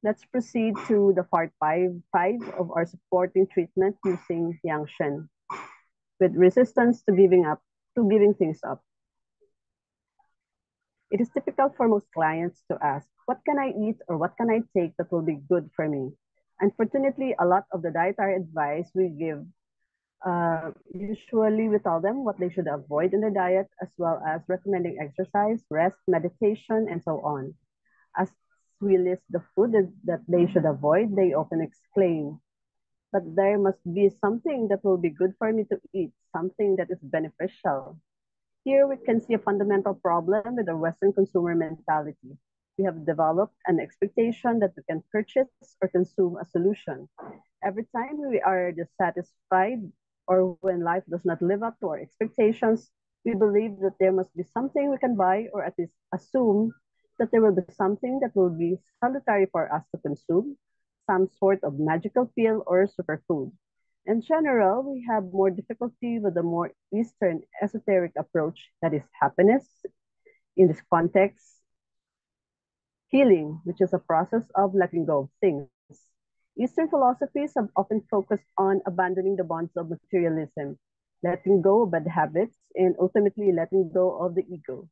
Let's proceed to the part five of our supporting treatment using Yangsheng with resistance to giving things up. It is typical for most clients to ask, what can I eat or what can I take that will be good for me? Unfortunately, a lot of the dietary advice we give, usually we tell them what they should avoid in their diet, as well as recommending exercise, rest, meditation, and so on. As we list the food that they should avoid, they often exclaim, but there must be something that will be good for me to eat, something that is beneficial. Here we can see a fundamental problem with the Western consumer mentality. We have developed an expectation that we can purchase or consume a solution. Every time we are dissatisfied or when life does not live up to our expectations, we believe that there must be something we can buy or at least assume that there will be something that will be salutary for us to consume, some sort of magical pill or superfood. In general, we have more difficulty with the more Eastern esoteric approach that is happiness. In this context, healing, which is a process of letting go of things. Eastern philosophies have often focused on abandoning the bonds of materialism, letting go of bad habits, and ultimately letting go of the ego.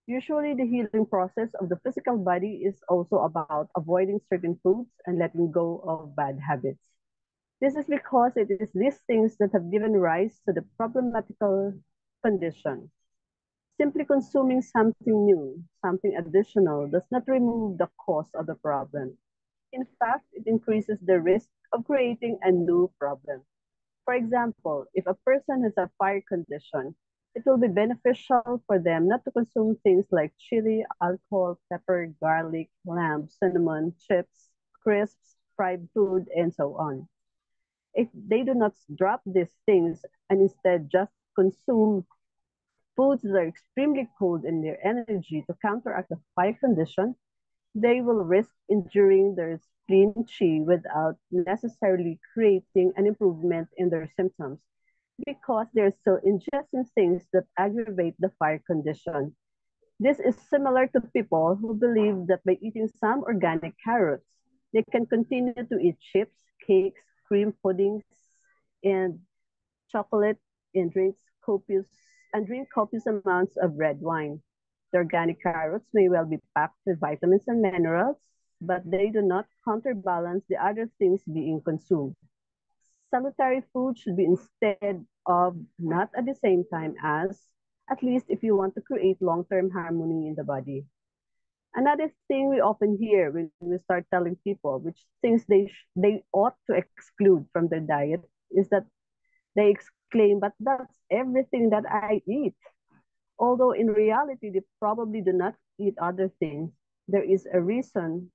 Usually, the healing process of the physical body is also about avoiding certain foods and letting go of bad habits. This is because it is these things that have given rise to the problematical condition. Simply consuming something new, something additional, does not remove the cause of the problem. In fact, it increases the risk of creating a new problem. For example, if a person has a fire condition, it will be beneficial for them not to consume things like chili, alcohol, pepper, garlic, lamb, cinnamon, chips, crisps, fried food, and so on. If they do not drop these things and instead just consume foods that are extremely cold in their energy to counteract the fire condition, they will risk injuring their spleen chi without necessarily creating an improvement in their symptoms because they're still ingesting things that aggravate the fire condition. This is similar to people who believe that by eating some organic carrots, they can continue to eat chips, cakes, cream puddings, and chocolate and drink copious amounts of red wine. The organic carrots may well be packed with vitamins and minerals, but they do not counterbalance the other things being consumed. Salutary food should be instead of, not at the same time as, at least if you want to create long-term harmony in the body. Another thing we often hear when we start telling people which things they ought to exclude from their diet is that they exclaim, but that's everything that I eat. Although in reality, they probably do not eat other things. There is a reason.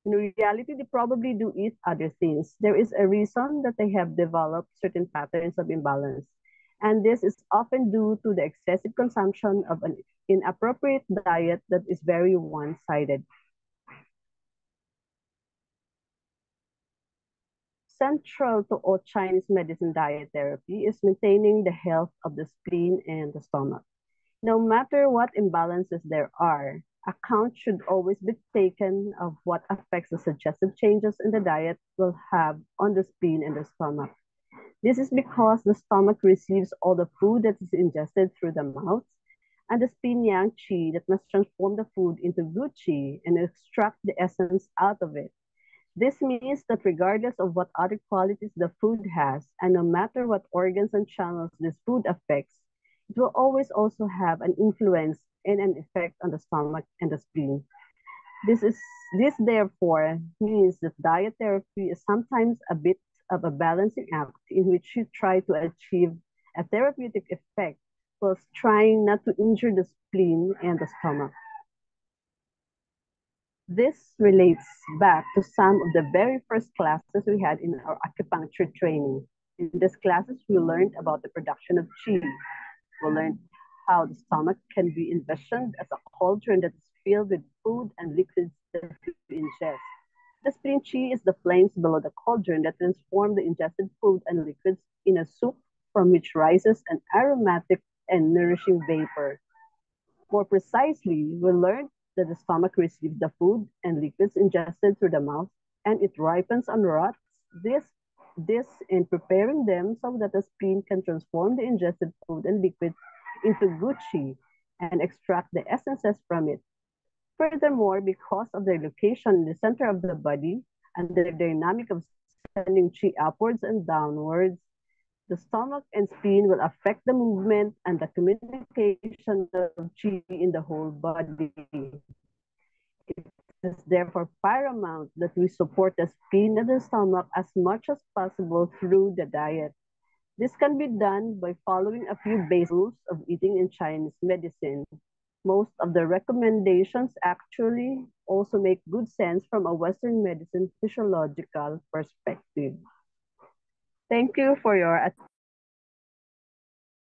In reality, they probably do eat other things. There is a reason that they have developed certain patterns of imbalance. And this is often due to the excessive consumption of an inappropriate diet that is very one-sided. Central to all Chinese medicine diet therapy is maintaining the health of the spleen and the stomach. No matter what imbalances there are, account should always be taken of what affects the suggested changes in the diet will have on the spleen and the stomach. This is because the stomach receives all the food that is ingested through the mouth, and the spleen yang qi that must transform the food into good qi and extract the essence out of it. This means that regardless of what other qualities the food has, and no matter what organs and channels this food affects, it will always also have an influence and an effect on the stomach and the spleen. This is this therefore means that diet therapy is sometimes a bit of a balancing act in which you try to achieve a therapeutic effect whilst trying not to injure the spleen and the stomach. This relates back to some of the very first classes we had in our acupuncture training. In these classes, we learned about the production of qi. We learned how the stomach can be envisioned as a cauldron that is filled with food and liquids that you ingest. The spleen chi is the flames below the cauldron that transform the ingested food and liquids in a soup from which rises an aromatic and nourishing vapor. More precisely, we learned that the stomach receives the food and liquids ingested through the mouth, and it ripens and rots. This in preparing them so that the spleen can transform the ingested food and liquids into gucci and extract the essences from it. Furthermore, because of their location in the center of the body and their dynamic of sending chi upwards and downwards, the stomach and spleen will affect the movement and the communication of chi in the whole body. It is therefore paramount that we support the spleen and the stomach as much as possible through the diet. This can be done by following a few basic rules of eating in Chinese medicine. Most of the recommendations actually also make good sense from a Western medicine physiological perspective. Thank you for your attention.